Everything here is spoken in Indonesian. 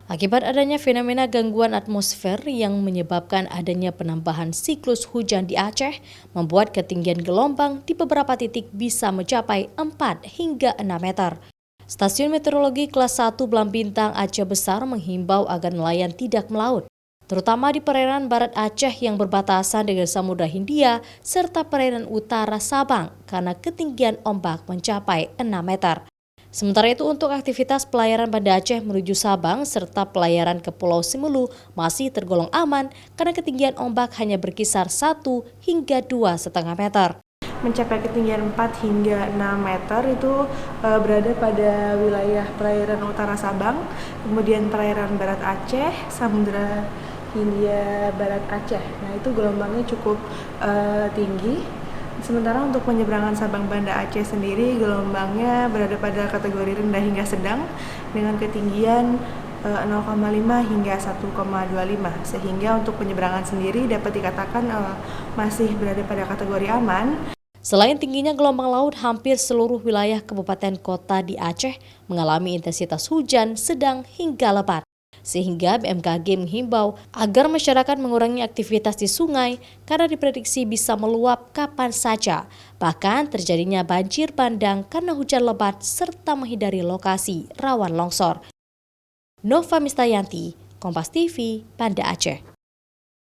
Akibat adanya fenomena gangguan atmosfer yang menyebabkan adanya penambahan siklus hujan di Aceh, membuat ketinggian gelombang di beberapa titik bisa mencapai 4 hingga 6 meter. Stasiun Meteorologi Kelas 1 Belambintang Aceh Besar menghimbau agar nelayan tidak melaut, terutama di perairan barat Aceh yang berbatasan dengan Samudra Hindia serta perairan utara Sabang karena ketinggian ombak mencapai 6 meter. Sementara itu untuk aktivitas pelayaran Banda Aceh menuju Sabang serta pelayaran ke Pulau Simelu masih tergolong aman karena ketinggian ombak hanya berkisar 1 hingga 2,5 meter. Mencapai ketinggian 4 hingga 6 meter itu berada pada wilayah perairan utara Sabang, kemudian perairan barat Aceh, Samudra Hindia Barat Aceh. Nah, itu gelombangnya cukup tinggi. Sementara untuk penyeberangan Sabang Banda Aceh sendiri gelombangnya berada pada kategori rendah hingga sedang dengan ketinggian 0,5 hingga 1,25 sehingga untuk penyeberangan sendiri dapat dikatakan masih berada pada kategori aman. Selain tingginya gelombang laut, hampir seluruh wilayah kabupaten kota di Aceh mengalami intensitas hujan sedang hingga lebat. Sehingga BMKG menghimbau agar masyarakat mengurangi aktivitas di sungai karena diprediksi bisa meluap kapan saja. Bahkan terjadinya banjir bandang karena hujan lebat serta menghindari lokasi rawan longsor. Nova Mistayanti, Kompas TV, Banda Aceh.